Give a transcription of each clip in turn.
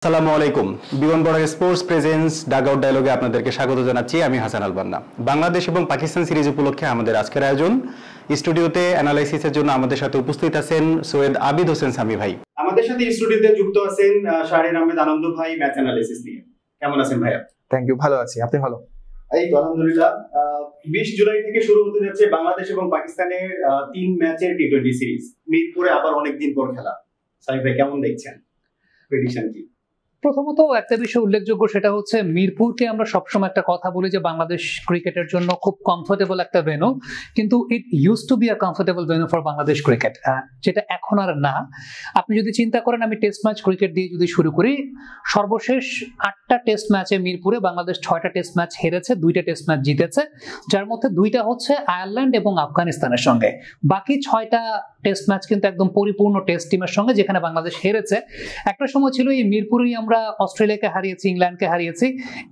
আসসালামু আলাইকুম। বিমান বর্ডার স্পোর্টস প্রেজেন্স ডাগআউট ডায়ালগে আপনাদেরকে স্বাগত জানাচ্ছি। আমি হাসান আল বান্না। বাংলাদেশ এবং পাকিস্তান সিরিজ উপলক্ষে আমাদের আজকের আয়োজন। স্টুডিওতে অ্যানালাইসিসের জন্য আমাদের সাথে উপস্থিত আছেন সৈয়দ আবিদ হোসেন সামি ভাই। আমাদের সাথে স্টুডিওতে যুক্ত আছেন শাহরিন আহমেদ আনন্দ ভাই, ম্যাচ অ্যানালাইসিস নিয়ে। কেমন আছেন ভাইয়া? থ্যাংক ইউ, ভালো আছি। আপনি ভালো? এই তো আলহামদুলিল্লাহ। 20 জুলাই থেকে শুরু হতে যাচ্ছে বাংলাদেশ এবং পাকিস্তানের 3 ম্যাচের টি20 সিরিজ। মিরপুরে আবার অনেকদিন পর খেলা। সামি ভাই কেমন দেখছেন? প্রেডিকশন কি? প্রথমত একটা বিষয় উল্লেখযোগ্য, সেটা হচ্ছে মিরপুরকে আমরা সবসময় একটা কথা বলি যে বাংলাদেশ ক্রিকেটের জন্য খুব কমফোর্টেবল একটা ভেন্যু, কিন্তু it use to be a comfortable venue for Bangladesh cricket, যেটা এখন আর না। আপনি যদি চিন্তা করেন, আমি টেস্ট ম্যাচ ক্রিকেট দিয়ে যদি শুরু করি, সর্বশেষ 8টা টেস্ট ম্যাচে মিরপুরে বাংলাদেশ 6টা টেস্ট ম্যাচ হেরেছে, 2টা টেস্ট ম্যাচ জিতেছে, যার মধ্যে 2টা হচ্ছে আয়ারল্যান্ড এবং আফগানিস্তানের সঙ্গে। বাকি 6টা টেস্ট ম্যাচ কিন্তু একদম পরিপূর্ণ টেস্ট টিমের সঙ্গে, যেখানে বাংলাদেশ হেরেছে। একটা সময় ছিল এই মিরপুরেই আমরা অস্ট্রেলিয়াকে হারিয়েছি, ইংল্যান্ডকে হারিয়েছি।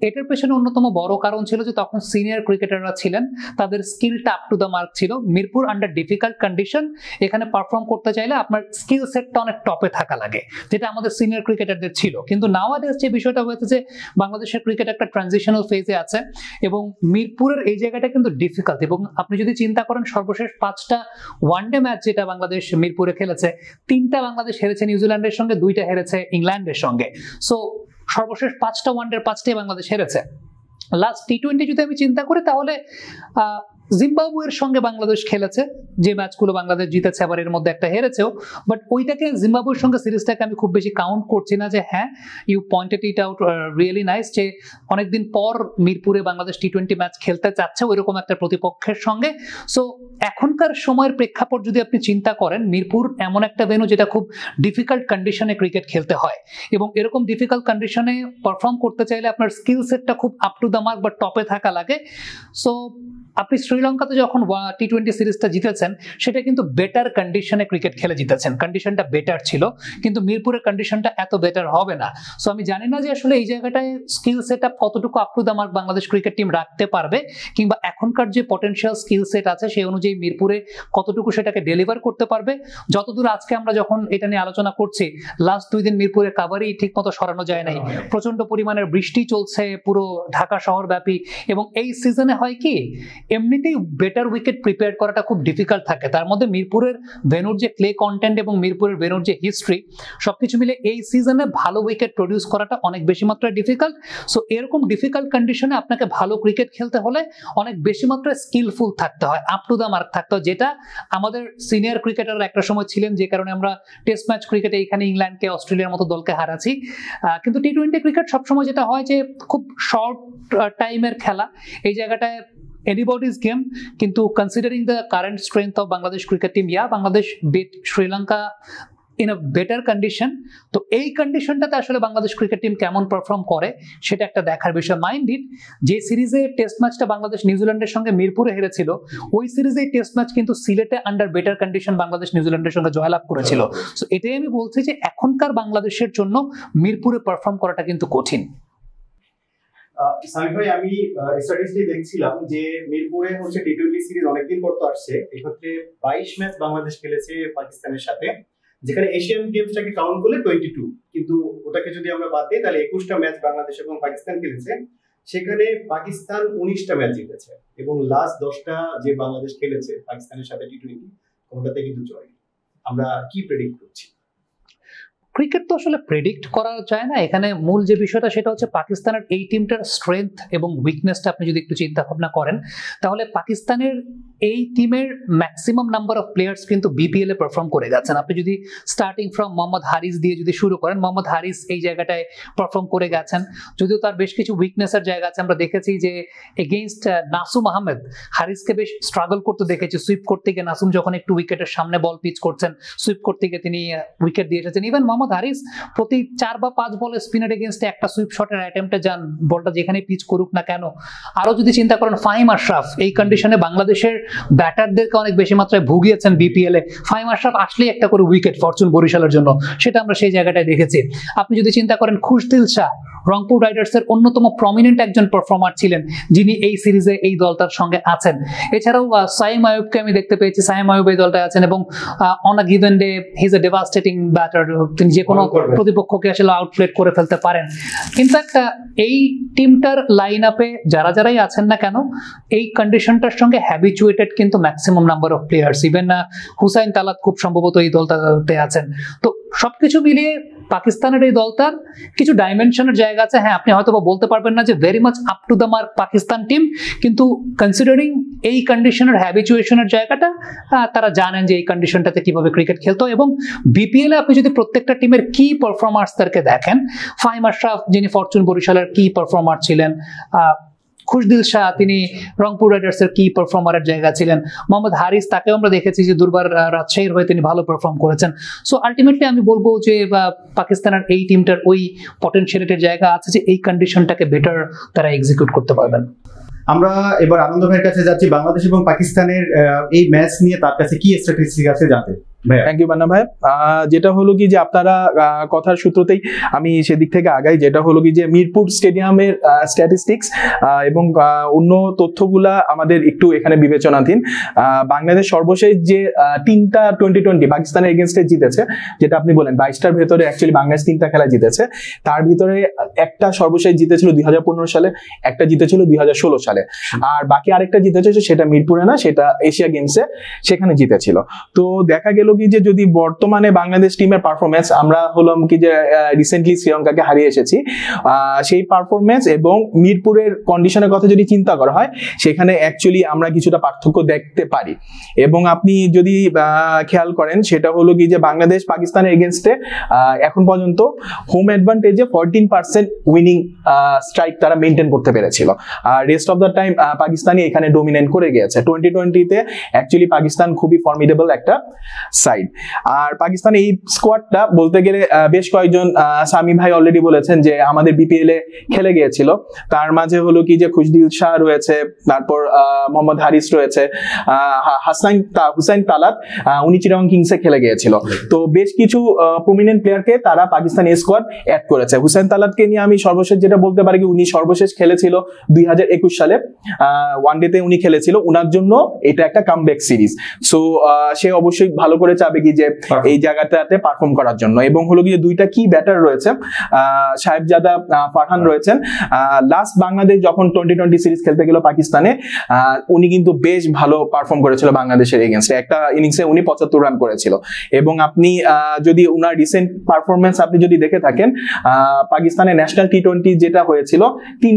এটার পেছনে অন্যতম বড় কারণ ছিল যে তখন সিনিয়র ক্রিকেটাররা ছিলেন, তাদের স্কিলটা আপ টু দ্য মার্ক ছিল। মিরপুর আন্ডার ডিফিকাল্ট কন্ডিশন, এখানে পারফর্ম করতে চাইলে আপনার স্কিল সেটটা অনেক টপে থাকা লাগে, যেটা আমাদের সিনিয়র ক্রিকেটারদের ছিল। কিন্তু নাওয়াডেজ যে বিষয়টা হয়েছে যে বাংলাদেশের ক্রিকেট একটা ট্রানজিশনাল ফেজে আছে এবং মিরপুরের এই জায়গাটা কিন্তু ডিফিকাল্ট। এবং আপনি যদি চিন্তা করেন, সর্বশেষ 5টা ওয়ানডে ম্যাচ যেটা বাংলাদেশ মিরপুরে খেলেছে, 3টা বাংলাদেশ হেরেছে নিউজিল্যান্ডের সঙ্গে, 2টা হেরেছে ইংল্যান্ডের সঙ্গে। সো সর্বশেষ 5টা ওয়ানডের 5টাই বাংলাদেশ হেরেছে। লাস্ট টি20 যদি আমি চিন্তা করি, তাহলে জিম্বাবুয়ের সঙ্গে বাংলাদেশ খেলেছে, যে ম্যাচগুলো বাংলাদেশ জিতেছে, আবার এর মধ্যে একটা হেরেছেও। বাট ওইটাকে জিম্বাবুয়ের সঙ্গে সিরিজটাকে আমি খুব বেশি কাউন্ট করছি না। যে হ্যাঁ, you pointed it out really nice, যে অনেকদিন পর মিরপুরে বাংলাদেশ টি20 ম্যাচ খেলতে চাচ্ছে ওইরকম একটা প্রতিপক্ষের সঙ্গে। সো এখনকার সময়ের প্রেক্ষাপট যদি আপনি চিন্তা করেন, মিরপুর এমন একটা ভেন্যু যেটা খুব ডিফিকাল্ট কন্ডিশনে ক্রিকেট খেলতে হয়, এবং এরকম ডিফিকাল্ট কন্ডিশনে পারফর্ম করতে চাইলে আপনার স্কিল সেটটা খুব আপ টু দ্য মার্ক বা টপে থাকা লাগে। সো আপনি শ্রীলঙ্কাতে যখন টি20 সিরিজটা জিতেছেন, সেটা কিন্তু বেটার কন্ডিশনে ক্রিকেট খেলে জিতেছেন, কন্ডিশনটা বেটার ছিল, কিন্তু মিরপুরের কন্ডিশনটা এত বেটার হবে না। সো আমি জানি না যে আসলে এই জায়গাটায় স্কিল সেট আপ কতটুকু up to the mark Bangladesh cricket team রাখতে পারবে, কিংবা এখনকার যে পটেনশিয়াল স্কিল সেট আছে সেই অনুযায়ী মিরপুরে কতটুকু সেটাকে ডেলিভার করতে পারবে। যতদূর আজকে আমরা যখন এটা নিয়ে আলোচনা করছি, লাস্ট 2 দিন মিরপুরে কাভারই ঠিক মতো সরানো যায় নাই, প্রচন্ড পরিমাণের বৃষ্টি চলছে পুরো ঢাকা শহর ব্যাপী। এবং এই সিজনে হয় কি, এমনিতেই বেটার উইকেট প্রিপেয়ার করাটা খুব ডিফিকাল্ট থাকে, তার মধ্যে মিরপুরের ভেন্যুর যে ক্লে কন্টেন্ট এবং মিরপুরের ভেন্যুর যে হিস্ট্রি, সবকিছু মিলে এই সিজনে ভালো উইকেট প্রডিউস করাটা অনেক বেশি মাত্রায় ডিফিকাল্ট। সো এরকম ডিফিকাল্ট কন্ডিশনে আপনাকে ভালো ক্রিকেট খেলতে হলে অনেক বেশি মাত্রায় স্কিলফুল থাকতে হয়, আপ টু দ্য মার্ক থাকতে হয়, যেটা আমাদের সিনিয়র ক্রিকেটাররা একটা সময় ছিলেন, যে কারণে আমরা টেস্ট ম্যাচ ক্রিকেটে এখানে ইংল্যান্ডকে, অস্ট্রেলিয়ার মতো দলকে হারাচ্ছি। কিন্তু টি20 ক্রিকেট সবসময় যেটা হয় যে খুব শর্ট টাইমের খেলা, এই জায়গাটায় anybody's game, কিন্তু considering the current strength of Bangladesh cricket team, yeah, Bangladesh beat Sri Lanka in a better condition. তো এই কন্ডিশনটাতে আসলে বাংলাদেশ ক্রিকেট টিম কেমন পারফর্ম করে সেটা একটা দেখার বিষয়। মাইন্ড ইট, যে সিরিজে টেস্ট ম্যাচটা বাংলাদেশ নিউজিল্যান্ডের সঙ্গে মিরপুরে হেরেছিল, ওই সিরিজে টেস্ট ম্যাচ কিন্তু সিলেটে আন্ডার বেটার কন্ডিশন বাংলাদেশ নিউজিল্যান্ডের সঙ্গে জয়লাভ করেছিল। সো এটাই আমি বলছি যে এখনকার বাংলাদেশের জন্য মিরপুরে পারফর্ম করাটা কিন্তু কঠিন। সামি ভাই, আমি স্ট্যাটিস্টিক দেখছিলাম যে মিরপুরে হচ্ছে টি20 সিরিজ অনেকদিন পর তো আসছে, এক্ষেত্রে 22 ম্যাচ বাংলাদেশ খেলেছে পাকিস্তানের সাথে, যেখানে এশিয়ান গেমসটাকে কাউন্ট করলে 22, কিন্তু ওটাকে যদি আমরা বাদ দিই তাহলে 21টা ম্যাচ বাংলাদেশ এবং পাকিস্তান খেলেছে, সেখানে পাকিস্তান 19টা ম্যাচ জিতেছে, এবং লাস্ট 10টা যে বাংলাদেশ খেলেছে পাকিস্তানের সাথে টি20, কোনটাতে কিন্তু জয়। আমরা কি প্রেডিক্ট করছি? ক্রিকেট তো আসলে প্রেডিক্ট করা যায় না, এখানে মূল যে বিষয়টা সেটা হচ্ছে পাকিস্তানের এই টিমটার স্ট্রেংথ এবং উইকনেসটা আপনি যদি একটু চিন্তা ভাবনা করেন, তাহলে পাকিস্তানের এই টিমের ম্যাক্সিমাম নাম্বার অফ প্লেয়ার্স কিন্তু বিপিএল এ পারফর্ম করে গেছেন। আপনি যদি স্টার্টিং ফ্রম মোহাম্মদ হারিস দিয়ে যদি শুরু করেন, মোহাম্মদ হারিস এই জায়গাটায় পারফর্ম করে গেছেন, যদিও তার বেশ কিছু উইকনেসের জায়গা আছে। আমরা দেখেছি যে এগেইনস্ট নাসুম আহমেদ, হারিসকে বেশ স্ট্রাগল করতে দেখেছি, সুইপ করতে গিয়ে নাসুম যখন একটু উইকেটের সামনে বল পিচ করছেন, সুইপ করতে গিয়ে তিনি উইকেট দিয়ে এসেছেন। ইভেন মোহাম্মদ হারিস প্রতি 4 বা 5 বলে স্পিনার এগেইনস্টে একটা সুইপ শটের অ্যাটেম্পটে যান, বলটা যেখানে পিচ করুক না কেন। আরো যদি চিন্তা করেন, ফাহিম আশরাফ এই কন্ডিশনে বাংলাদেশের ব্যাটারদেরকে অনেক বেশি মাত্রায় ভুগিয়েছেন বিপিএল এ। ফাহিম আশরাফ আসলেই একটা করে উইকেট ফরচুন বরিশালের জন্য, সেটা আমরা সেই জায়গাটায় দেখেছি। আপনি যদি চিন্তা করেন, খুশদিল শাহ রংপুর রাইডার্সের অন্যতম প্রমিনেন্ট একজন পারফর্মার ছিলেন, যিনি এই সিরিজে এই দলটার সঙ্গে আছেন। এছাড়াও সাইম আয়ুবকে আমি দেখতে পেয়েছি, সাইম আয়ুব এই দলটায় আছেন এবং on a given day he is a devastating batter, তিনি যে কোনো প্রতিপক্ষকে আসলে আউটপ্লেট করে ফেলতে পারেন। ইনফ্যাক্ট এই টিমটার লাইন আপে যারাই আছেন না কেন, এই কন্ডিশনটার সঙ্গে হ্যাবিচুয়েটেড কিন্তু maximum number of players. Even Hussain Talat খুব সম্ভবত এই দলটাতে আছেন। তো সবকিছু মিলিয়ে পাকিস্তানের এই দলটার কিছু ডাইমেনশনের জায়গা আছে। হ্যাঁ, আপনি হয়তো বলতে পারবেন না যে very much up to the mark Pakistan team, কিন্তু কনসিডারিং এই কন্ডিশনের হ্যাবিচুয়েশনের জায়গাটা, তারা জানেন যে এই কন্ডিশনটাতে কিভাবে ক্রিকেট খেলতো। এবং বিপিএল এ আপনি যদি প্রত্যেকটা টিমের কি পারফরমার্সদেরকে দেখেন, ফাহিম আশরাফ যিনি ফরচুন বরিশালের কি পারফর্মার ছিলেন, খুশদিল শাহ তিনি রংপুর রাইডার্সের কি পারফর্মারের জায়গা ছিলেন, মোহাম্মদ হারিস তাকেও আমরা দেখেছি যে দুর্বার রাজশাহীর হয়ে তিনি ভালো পারফর্ম করেছেন। সো আলটিমেটলি আমি বলবো যে পাকিস্তানের এই টিমটার ওই পটেনশিয়ালিটির জায়গা আছে যে এই কন্ডিশনটাকে বেটার তারা এক্সিকিউট করতে পারবেন। আমরা এবার আনন্দ ভাইয়ের কাছে যাচ্ছি, বাংলাদেশ এবং পাকিস্তানের এই ম্যাচ নিয়ে তার কাছে কি স্ট্র্যাটেজি আছে জানতে। থ্যাংক ইউ মান্না ভাই। যেটা হলো কি যে আপনারা কথার সূত্রতেই আমি সেদিক থেকে আগাই, যেটা হলো কি যে মিরপুর স্টেডিয়ামের স্ট্যাটিস্টিক্স এবং অন্য তথ্যগুলা আমাদের একটু এখানে বিবেচনাধীন। বাংলাদেশ সর্বশেষ যে 3টা টি20 পাকিস্তানের এগেনস্টে জিতেছে, যেটা আপনি বলেন 22টার ভেতরে অ্যাকচুয়ালি বাংলাদেশ 3টা খেলা জিতেছে, তার ভিতরে একটা সর্বশেষ জিতেছিল 2015 সালে, একটা জিতেছিল 2016 সালে, আর বাকি আরেকটা জিতেছে সেটা মিরপুরে না, সেটা এশিয়া গেমসে, সেখানে জিতেছিল। তো দেখা গেল কি যে যদি বর্তমানে বাংলাদেশ টিমের পারফরমেন্স, আমরা হলাম কি যে রিসেন্টলি শ্রীলঙ্কাকে হারিয়ে এসেছি, সেই পারফরমেন্স এবং মিরপুরের কন্ডিশনের কথা যদি চিন্তা করা হয়, সেখানে অ্যাকচুয়ালি আমরা কিছুটা পার্থক্য দেখতে পারি। এবং আপনি যদি খেয়াল করেন, সেটা হলো কি যে বাংলাদেশ পাকিস্তানের এগেনস্টে এখন পর্যন্ত হোম অ্যাডভান্টেজে 14% উইনিং স্ট্রাইক তারা মেনটেন করতে পেরেছিল, আর rest of the time Pakistani এখানে ডোমিনেট করে গিয়েছে। 2020-তে অ্যাকচুয়ালি পাকিস্তান খুবই ফর্মিডেবল একটা সাইড। আর পাকিস্তান এই স্কোয়াডটা বলতে গেলে বেশ কয়েকজন, সামি ভাই অলরেডি বলেছেন যে আমাদের বিপিএল এ খেলে গিয়েছিল, তার মাঝে হলো কি যে খুশদিল শাহ রয়েছে, তারপর মোহাম্মদ হারিস রয়েছে, হুসাইন তালাত উনি চিটাগং কিংসে খেলে গিয়েছিল। তো বেশ কিছু প্রমিনেন্ট প্লেয়ারকে তারা পাকিস্তান এই স্কোয়াড অ্যাড করেছে। হুসাইন তালাতকে নিয়ে আমি সর্বশেষ যেটা বলতে পারি কি, উনি সর্বশেষ খেলেছিল 2021 সালে, ওয়ানডেতে উনি খেলেছিল, উনার জন্য এটা একটা কামব্যাক সিরিজ। সো সে অবশ্যই ভালো করে চাবে কি যে এই জায়গাটাতে পারফর্ম করার জন্য। এবং হলো কি যে দুইটা কি ব্যাটার রয়েছে, সাহেবজাদা ফারহান রয়েছেন। লাস্ট বাংলাদেশ যখন 2020 সিরিজ খেলতে গেল পাকিস্তানে, উনি কিন্তু বেশ ভালো পারফর্ম করেছিল বাংলাদেশের এগেইনস্টে, একটা ইনিংসে উনি 75 রান করেছিল। এবং আপনি যদি উনার রিসেন্ট পারফরমেন্স আপনি যদি দেখে থাকেন, পাকিস্তানের ন্যাশনাল টি20 যেটা হয়েছিল 3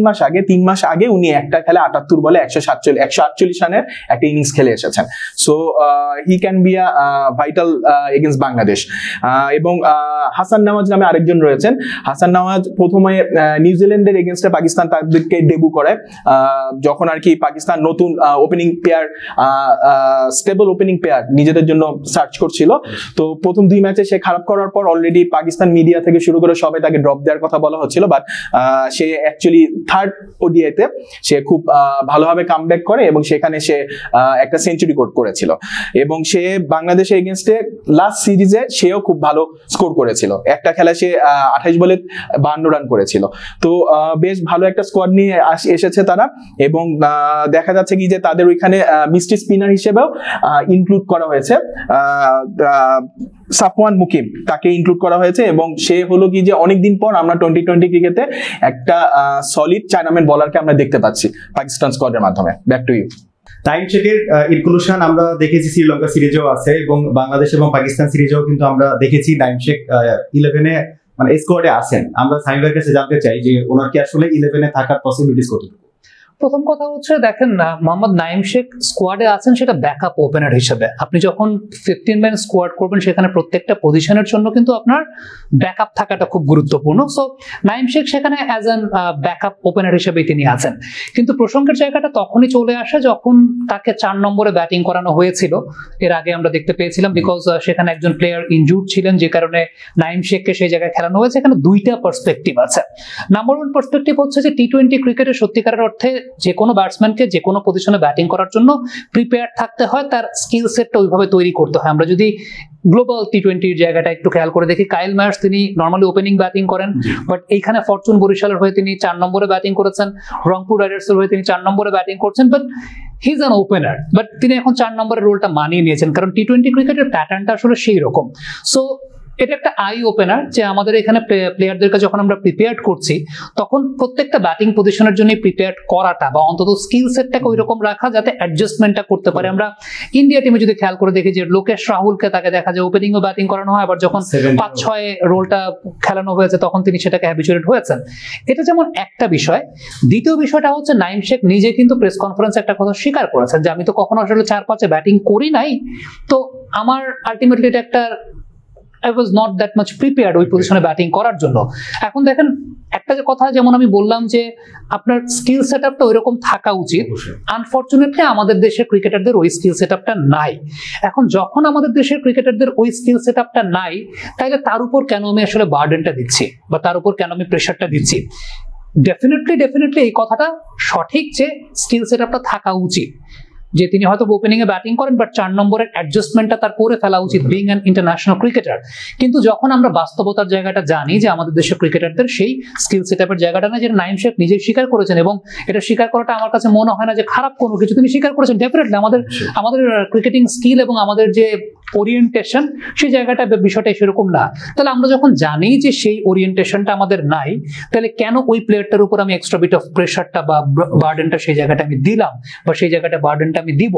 মাস আগে উনি একটা খেলে 78 বলে 148 রানের একটা ইনিংস খেলে এসেছেন। So he can be a vital against Bangladesh. এবং হাসান নওয়াজ নামে আরেকজন রয়েছেন। হাসান নওয়াজ প্রথমে নিউজিল্যান্ডের এগেইনস্টে পাকিস্তান তাদেরকে ডেবু করে, যখন আর কি পাকিস্তান নতুন opening pair, stable opening pair নিজেদের জন্য সার্চ করছিল। তো প্রথম 2 ম্যাচে সে খারাপ করার পর অলরেডি পাকিস্তান মিডিয়া থেকে শুরু করে সবাই তাকে ড্রপ দেওয়ার কথা বলা হচ্ছিল, বাট সে অ্যাকচুয়ালি 3rd ওডিআইতে সে খুব ভালোভাবে কামব্যাক করে এবং সেখানে সে একটা সেঞ্চুরি করেছিল। এবং সে বাংলাদেশের এগেইনস্টে লাস্ট সিরিজে সেও খুব ভালো স্কোর করেছিল, একটা খেলায় সে 28 বলে 52 রান করেছিল। তো বেশ ভালো একটা স্কোয়াড নিয়ে এসেছে তারা। এবং দেখা যাচ্ছে কি যে তাদের ওইখানে মিস্ট্রি স্পিনার হিসেবেও ইনক্লুড করা হয়েছে সাফওয়ান মুকিম, তাকে ইনক্লুড করা হয়েছে। এবং সে হলো কি যে অনেকদিন পর আমরা 2020 ক্রিকেটে একটা সলিড চায়নাম্যান বলারকে আমরা দেখতে পাচ্ছি পাকিস্তান স্কোয়াডের মাধ্যমে। Back to you. নাইম শেখের ইনক্লুশন আমরা দেখেছি শ্রীলঙ্কা সিরিজেও আছে, এবং বাংলাদেশ এবং পাকিস্তান সিরিজেও কিন্তু আমরা দেখেছি নাইম শেখ 11-এ মানে স্কোয়াডে আছেন। আমরা সামি ভাইয়ের কাছে জানতে চাই যে ওনার কি আসলে 11-এ থাকার পসিবিলিটিস কতটুকু? প্রথম কথা হচ্ছে, দেখেন না, মোহাম্মদ নাইম শেখ স্কোয়াডে আছেন সেটা ব্যাকআপ ওপেনার হিসেবে। আপনি যখন 15 ম্যান স্কোয়াড করবেন, সেখানে প্রত্যেকটা পজিশনের জন্য কিন্তু আপনার ব্যাকআপ থাকাটা খুব গুরুত্বপূর্ণ। সো নাইম শেখ সেখানে অ্যাজ অ্যান ব্যাকআপ ওপেনার হিসেবেই তিনি আছেন। কিন্তু প্রসঙ্গের জায়গাটা তখনই চলে আসে যখন তাকে 4 নম্বরে ব্যাটিং করানো হয়েছিল। এর আগে আমরা দেখতে পেয়েছিলাম, বিকজ সেখানে একজন প্লেয়ার ইনজুর্ড ছিলেন, যে কারণে নাইম শেখকে সেই জায়গায় খেলানো হয়েছে। এখানে 2টা পার্সপেক্টিভ আছে। নাম্বার 1 পার্সপেক্টিভ হচ্ছে যে টি20 ক্রিকেটে সত্যিকারের অর্থে যে কোনো ব্যাটসম্যানকে যে কোনো পজিশনে ব্যাটিং করার জন্য প্রিপেয়ার থাকতে হয়, তার স্কিল সেটটা ওইভাবে তৈরি করতে হয়। আমরা যদি গ্লোবাল টি20 জায়গাটা একটু খেয়াল করে দেখি, কাইল মায়ার্স তিনি নর্মালি ওপেনিং ব্যাটিং করেন, বাট এইখানে ফরচুন বরিশালের হয়ে তিনি 4 নম্বরে ব্যাটিং করেছেন, রংপুর রাইডার্সের হয়ে তিনি 4 নম্বরে ব্যাটিং করছেন, but he is an opener. But তিনি এখন 4 নম্বরের রোলটা মানিয়ে নিয়েছেন, কারণ টি20 ক্রিকেটের প্যাটার্নটা আসলে সেই রকম। সো এটা একটা আই ওপেনার যে আমাদের এখানে প্লেয়ারদেরকে যখন আমরা প্রিপেয়ার করছি তখন প্রত্যেকটা ব্যাটিং পজিশনের জন্য প্রিপেয়ার করাটা বা অন্তত স্কিল সেটটাকে ওই রকম রাখা যাতে অ্যাডজাস্টমেন্টটা করতে পারে। আমরা ইন্ডিয়া টিমে যদি খেয়াল করে দেখি যে লোকেশ রাহুলকে তাকে দেখা যায় ওপেনিং ও ব্যাটিং করানো হয়, আবার যখন 5-6 রোলটা খেলানো হয়েছে তখন তিনি সেটাকে হ্যাবিচুয়েটেড হয়েছেন। এটা যেমন একটা বিষয়। দ্বিতীয় বিষয়টা হচ্ছে নাইম শেখ নিজে কিন্তু প্রেস কনফারেন্সে একটা কথা স্বীকার করেছেন যে আমি তো কখনো আসলে 4-5-এ ব্যাটিং করি নাই, তো আমার আলটিমেটলি এটা একটা I was not that much prepared ওই পজিশনে ব্যাটিং করার জন্য। এখন দেখেন একটা যে কথা যেমন আমি বললাম যে আপনার স্কিল সেটআপটা ওইরকম থাকা উচিত, আনফরচুনেটলি আমাদের দেশের ক্রিকেটারদের ওই স্কিল সেটআপটা নাই। এখন যখন আমাদের দেশের ক্রিকেটারদের ওই স্কিল সেটআপটা নাই, তাহলে তার উপর কেন আমি আসলে বার্ডেনটা দিচ্ছি বা তার উপর কেন আমি প্রেশারটা দিচ্ছি? ডেফিনেটলি এই কথাটা সঠিক যে স্কিল সেটআপটা থাকা উচিত, যে তিনি হয়তো ওপেনিং এ ব্যাটিং করেন বাট 4 নম্বরের অ্যাডজাস্টমেন্টটা তার করে ফেলা উচিত বিং অ্যান ইন্টারন্যাশনাল ক্রিকেটার। কিন্তু যখন আমরা বাস্তবতার জায়গাটা জানি যে আমাদের দেশের ক্রিকেটারদের সেই স্কিল সেটআপের জায়গাটা না, যেটা নাইম শেখ নিজেই স্বীকার করেছেন, এবং এটা স্বীকার করাটা আমার কাছে মনে হয় না যে খারাপ কোনো কিছু, তিনি স্বীকার করেছেন। ডেফিনেটলি আমাদের ক্রিকেটিং স্কিল এবং আমাদের যে ওরিয়েন্টেশন সেই জায়গাটা বিষয়টা সেরকম না। তাহলে আমরা যখন জানি যে সেই ওরিয়েন্টেশনটা আমাদের নাই, তাহলে কেন ওই প্লেয়ারটার উপর আমি এক্সট্রা বিট অফ প্রেশারটা বা বার্ডেনটা সেই জায়গাটা আমি দিলাম বা সেই জায়গাটা বার্ডেনটা আমি দিব?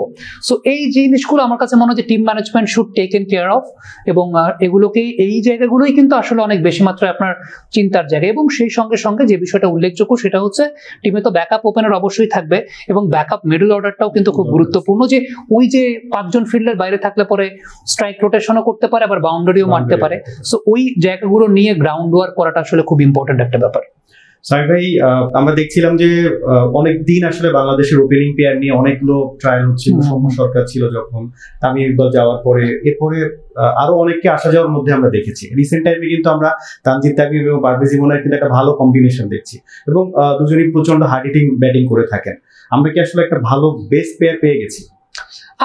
সো এই জিনিসগুলো আমার কাছে মনে হয় যে team management should taken care of, এবং এগুলোকে এই জায়গাগুলোই কিন্তু আসলে অনেক বেশি মাত্রায় আপনার চিন্তার জায়গা। এবং সেই সঙ্গে সঙ্গে যে বিষয়টা উল্লেখযোগ্য সেটা হচ্ছে টিমে তো ব্যাকআপ ওপেনার অবশ্যই থাকবে, এবং ব্যাকআপ মিডল অর্ডারটাও কিন্তু খুব গুরুত্বপূর্ণ, যে ওই যে 5 জন ফিল্ডার বাইরে থাকলে পরে স্ট্রাইক রোটেশনও করতে পারে, আবার বাউন্ডারিও মারতে পারে। সো ওই জায়গাগুলো নিয়ে গ্রাউন্ড ওয়ার্ক করাটা আসলে খুব ইম্পর্টেন্ট একটা ব্যাপার। সামির ভাই, আমরা দেখছিলাম যে অনেক দিন আসলে বাংলাদেশের ওপেনিং পেয়ার নিয়ে অনেকগুলো ট্রায়াল হচ্ছিল, সৌম্য সরকার ছিল যখন, তামিম ইকবাল যাওয়ার পরে, এরপরে আরো অনেককে আসা যাওয়ার মধ্যে আমরা দেখেছি। রিসেন্ট টাইমে কিন্তু আমরা তানজিদ তামিম এবং পারভেজ ইমনের কিন্তু একটা ভালো কম্বিনেশন দেখছি, এবং দুজনই প্রচন্ড হার্ড হিটিং ব্যাটিং করে থাকেন। আমরা কি আসলে একটা ভালো বেস্ট পেয়ার পেয়ে গেছি?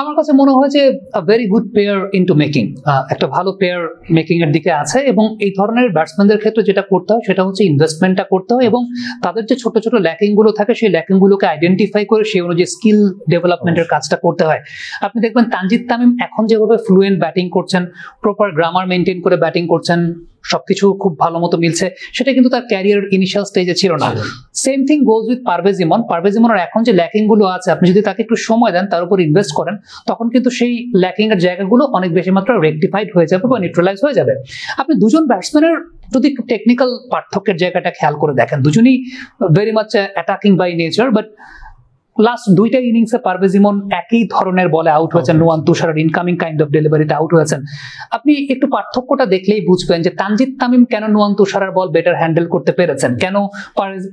আমার কাছে মনে হয় যে very good player into making, একটা ভালো প্লেয়ার মেকিং এর দিকে আছে, এবং এই ধরনের ব্যাটসম্যানদের ক্ষেত্রে যেটা করতে হয় সেটা হচ্ছে ইনভেস্টমেন্টটা করতে হয়, এবং তাদের যে ছোট ছোট ল্যাকিং গুলো থাকে সেই ল্যাকিং গুলোকে আইডেন্টিফাই করে সেই অনুযায়ী স্কিল ডেভেলপমেন্টের কাজটা করতে হয়। আপনি দেখবেন তানজিদ তামিম এখন যেভাবে ফ্লুয়েন্ট ব্যাটিং করছেন, প্রপার গ্রামার মেনটেন করে ব্যাটিং করছেন, সবকিছু খুব ভালো মতো মিলছে, সেটা কিন্তু তার ক্যারিয়ার ইনিশিয়াল স্টেজে ছিল না। Same thing goes with Parvez Emon. Parvez ইমনের এখন যে ল্যাকিং গুলো আছে, আপনি যদি তাকে একটু সময় দেন, তার উপর ইনভেস্ট করেন, তখন কিন্তু সেই ল্যাকিং এর জায়গাগুলো অনেক বেশি মাত্রায় রেকটিফাইড হয়ে যাবে বা নিউট্রালাইজ হয়ে যাবে। আপনি দুজন ব্যাটসম্যানের যদি টেকনিক্যাল পার্থক্যের জায়গাটা খেয়াল করে দেখেন, দুজনই very much attacking by nature, but last 2টা ইনিংসে পারভেজ ইমন একই ধরনের বলে আউট হয়েছেন, নোয়ান তুষারের ইনকামিং কাইন্ড অফ ডেলিভারিতে আউট হয়েছেন। আপনি একটু পার্থক্যটা দেখলেই বুঝবেন যে তানজিদ তামিম কেন নোয়ান তুষারের বল বেটার হ্যান্ডেল করতে পেরেছেন, কেন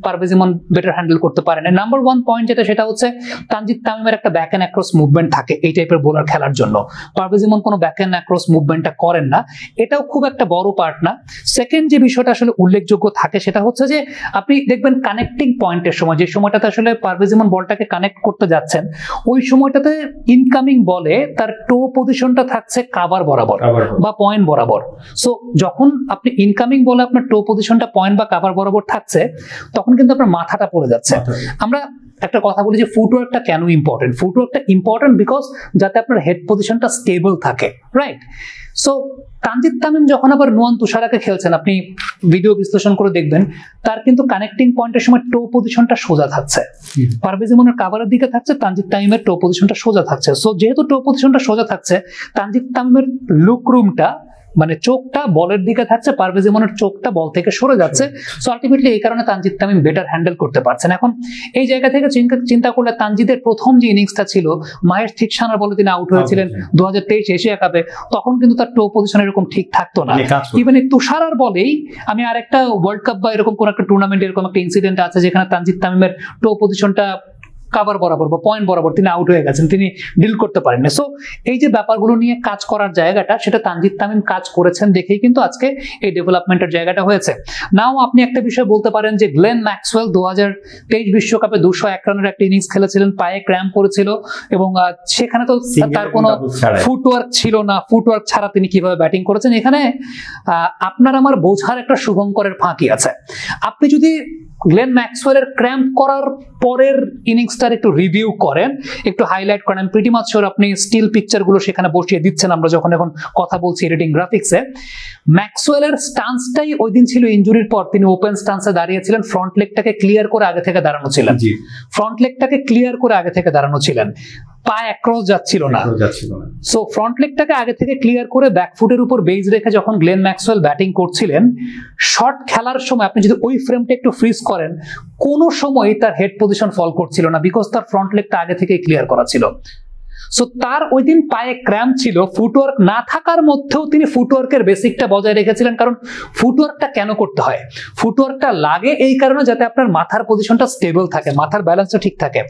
পারভেজ ইমন বেটার হ্যান্ডেল করতে পারেন। নাম্বার 1 পয়েন্ট যেটা, সেটা হচ্ছে তানজিদ তামিমের একটা ব্যাক অ্যান্ড অ্যাক্রস মুভমেন্ট থাকে এই টাইপের বোলার খেলার জন্য। পারভেজ ইমন কোনো ব্যাক অ্যান্ড অ্যাক্রস মুভমেন্টটা করেন না, এটাও খুব একটা বড় পার্ট না। সেকেন্ড যে বিষয়টা আসলে উল্লেখযোগ্য থাকে সেটা হচ্ছে যে আপনি দেখবেন কানেক্টিং পয়েন্টের সময়, যে সময়টাতে আসলে পারভেজ ইমন বলটাকে কানেক্ট করতে যাচ্ছেন, ওই সময়টাতে ইনকামিং বলে তার টো পজিশনটা থাকছে কাভার বরাবর বা পয়েন্ট বরাবর। সো যখন আপনি ইনকামিং বলে আপনার টো পজিশনটা পয়েন্ট বা কাভার বরাবর থাকছে, তখন কিন্তু আপনার মাথাটা পড়ে যাচ্ছে। আমরা একটা কথা বলি যে ফুটওয়ার্কটা কেন ইম্পর্টেন্ট। ফুটওয়ার্কটা ইম্পর্টেন্ট বিকজ যাতে আপনার হেড পজিশনটা স্টেবল থাকে, রাইট? সো তানজিদ তামিম যখন আবার নোয়ান তুষারাকে খেলছেন, আপনি ভিডিও বিশ্লেষণ করে দেখবেন তার কিন্তু কানেক্টিং পয়েন্টের সময় টো পজিশনটা সোজা থাকছে, পারভেজ ইমনের কাভারের দিকে থাকছে, তানজিদ তামিমের টো পজিশনটা সোজা থাকছে। সো যেহেতু টো পজিশনটা সোজা থাকছে, তানজিদ তামিমের লুক রুমটা মানে চোখটা বলের দিকে থাকছে, পারভেজ ইমনের চোখটা বল থেকে সরে যাচ্ছে। সো আলটিমেটলি এই কারণে তানজিদ তামিম বেটার হ্যান্ডেল করতে পারছেন। এখন এই জায়গা থেকে চিন্তা করলে তানজিদের প্রথম যে ইনিংসটা ছিল, মাহেশ থিকসানার বলে তিনি আউট হয়েছিলেন 2023 এশিয়া কাপে, তখন কিন্তু তার টো পজিশন এরকম ঠিক থাকতো না। ইভেন এই তুষারার বলেই আমি আরেকটা ওয়ার্ল্ড কাপ বা এরকম কোন একটা টুর্নামেন্ট এরকম একটা ইনসিডেন্ট আছে যেখানে তানজিদ তামিমের টো পজিশনটা কাভার বরাবর বা পয়েন্ট বরাবর তিনি আউট হয়ে গেছেন, তিনি ডিল করতে পারেন না। সো এই যে ব্যাপারগুলো নিয়ে কাজ করার জায়গাটা, সেটা তানজিদ তামিম কাজ করেছেন দেখেই কিন্তু আজকে এই ডেভেলপমেন্টের জায়গাটা হয়েছে। নাও আপনি একটা বিষয় বলতে পারেন যে গ্লেন ম্যাক্সওয়েল 2023 বিশ্বকাপে 201 রানের একটা ইনিংস খেলেছিলেন, পায়ে ক্র্যাম্প করেছিল, এবং সেখানে তো তার কোনো ফুটওয়ার্ক ছিল না। ফুটওয়ার্ক ছাড়া তিনি কিভাবে ব্যাটিং করেছেন, এখানে আপনার আমার বোঝার একটা শুভঙ্করের ফাঁকি আছে। আপনি যদি গ্লেন ম্যাক্সওয়েলের ক্র্যাম্প করার পরের ইনিংসটার একটু রিভিউ করেন, একটু হাইলাইট করেন, প্রিটি মাচ শিওর আপনি স্টিল পিকচারগুলো সেখানে বসিয়ে দিচ্ছেন আমরা যখন এখন কথা বলছি এডিটিং গ্রাফিক্সে। ম্যাক্সওয়েলের স্টান্সটাই ওই দিন ছিল ইনজুরির পর, তিনি ওপেন স্টান্সে দাঁড়িয়েছিলেন, ফ্রন্ট লেগটাকে ক্লিয়ার করে আগে থেকে দাঁড়ানো ছিলেন, ফ্রন্ট লেগটাকে ক্লিয়ার করে আগে থেকে দাঁড়ানো ছিলেন, পা অ্যাক্রস যাচ্ছিল না। সো ফ্রন্ট লেগটাকে আগে থেকে ক্লিয়ার করে ব্যাকফুটের উপর বেজ রেখে যখন গ্লেন ম্যাক্সওয়েল ব্যাটিং করছিলেন, শট খেলার সময় আপনি যদি ওই ফ্রেমটা একটু ফ্রিজ করেন, কোনো সময় তার হেড পজিশন ফল করছিল না, বিকজ তার ফ্রন্ট লেগটা আগে থেকে ক্লিয়ার করা ছিল। সো তার ওই দিন পায়ে ক্র্যাম্প ছিল, ফুটওয়ার্ক না থাকার মধ্যেও তিনি ফুটওয়ার্কের বেসিকটা বজায় রেখেছিলেন। কারণ ফুটওয়ার্কটা কেন করতে হয়? ফুটওয়ার্কটা লাগে এই কারণে যাতে আপনার মাথার পজিশনটা স্টেবল থাকে, মাথার ব্যালেন্সটা ঠিক থাকে।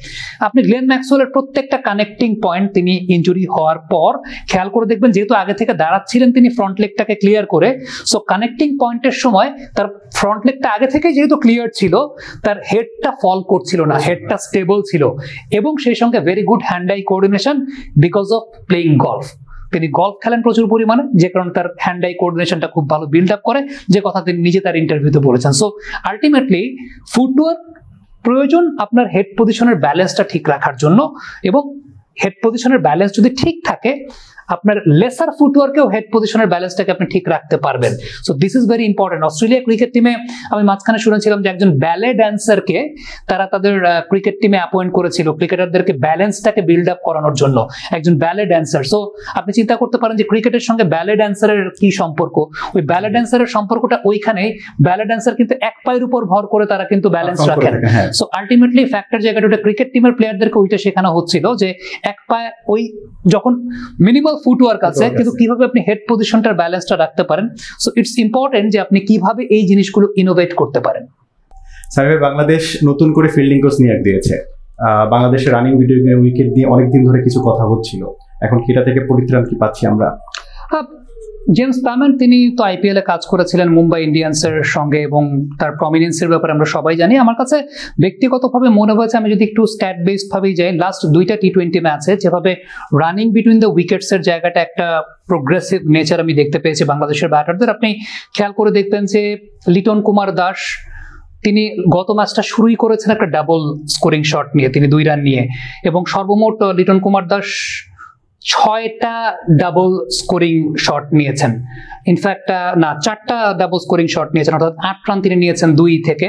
আপনি গ্লেন ম্যাক্সওয়েলের প্রত্যেকটা কানেক্টিং পয়েন্ট তিনি ইনজুরি হওয়ার পর খেয়াল করে দেখবেন, যেহেতু আগে থেকে দাঁড়াচ্ছিলেন তিনি ফ্রন্ট লেগটাকে ক্লিয়ার করে, সো কানেক্টিং পয়েন্টের সময় তার ফ্রন্ট লেগটা আগে থেকে যেহেতু ক্লিয়ার ছিল, তার হেডটা ফল করছিল না, হেডটা স্টেবল ছিল, এবং সেই সঙ্গে very good hand I coordination because of playing golf. তিনি গলফ খেলেন প্রচুর পরিমাণে, যে কারণে তার হ্যান্ড আই কোঅর্ডিনেশনটা খুব ভালো বিল্ড আপ করে, যে কথা তিনি নিজে তার ইন্টারভিউতে বলেছেন। সো আলটিমেটলি ফুটওয়ার্ক প্রয়োজন আপনার হেড পজিশনের ব্যালেন্সটা ঠিক রাখার জন্য, এবং হেড পজিশনের ব্যালেন্স যদি ঠিক থাকে, আপনার লেসার ফুটওয়ার্কেও হেড পজিশনের ব্যালেন্সটাকে আপনি ঠিক রাখতে পারবেন। So this is very important. Australia cricket টিমে আমি মাঝখানে শুনেছিলাম যে একজন ব্যালে ড্যান্সারকে তারা তাদের ক্রিকেট টিমে অ্যাপয়েন্ট করেছিল, ক্রিকেটারদেরকে ব্যালেন্সটাকে বিল্ড আপ করানোর জন্য, একজন ব্যালে ড্যান্সার। সো আপনি চিন্তা করতে পারেন যে ক্রিকেটের সঙ্গে ব্যালে ড্যান্সারের কি সম্পর্ক। ওই ব্যালে ড্যান্সারের সম্পর্কটা ওইখানেই, ব্যালে ড্যান্সার কিন্তু এক পায়ের উপর ভর করে তারা কিন্তু ব্যালেন্স রাখেন। সো আলটিমেটলি ফ্যাক্টর জায়গাটা ওটা ক্রিকেট টিমের প্লেয়ারদেরকে ওইটা শেখানো হচ্ছিল যে এক পায়ে ওই যখন মিনিমাল ফুটওয়ার্ক আছে, কিন্তু কিভাবে আপনি হেড পজিশনটার ব্যালেন্সটা রাখতে পারেন। সো ইটস ইম্পর্টেন্ট যে আপনি কিভাবে এই জিনিসগুলো ইনোভেট করতে পারেন। স্যার, বাংলাদেশ নতুন করে ফিল্ডিং কোচ নিয়োগ দিয়েছে। বাংলাদেশের রানিং উইকেট দিয়ে অনেকদিন ধরে কিছু কথা হচ্ছিল, এখন কি এটা থেকে পরিত্রাণ কি পাচ্ছি আমরা? জেমস প্যামেন্ট তিনি তো আইপিএল এ কাজ করেছিলেন মুম্বাই ইন্ডিয়ান্সের সঙ্গে, এবং তার প্রমিনেন্সের ব্যাপারে আমরা সবাই জানি। আমার কাছে ব্যক্তিগতভাবে মনে হয়েছে, আমি যদি একটু স্ট্যাট বেসড ভাবেই যাই, লাস্ট 2টা টি20 ম্যাচে যেভাবে রানিং বিটুইন দ্য উইকেটস এর জায়গাটা একটা প্রোগ্রেসিভ নেচার আমি দেখতে পেয়েছি বাংলাদেশের ব্যাটারদের। আপনি খেয়াল করে দেখবেন যে লিটন কুমার দাস তিনি গত ম্যাচটা শুরুই করেছেন একটা ডাবল স্কোরিং শট নিয়ে, তিনি 2 রান নিয়ে, এবং সর্বমোট লিটন কুমার দাস 6টা ডাবল স্কোরিং শট নিয়েছেন। ইনফ্যাক্ট 4টা ডাবল স্কোরিং শট নিয়েছেন, অর্থাৎ 8 রান তিনি নিয়েছেন 2 থেকে।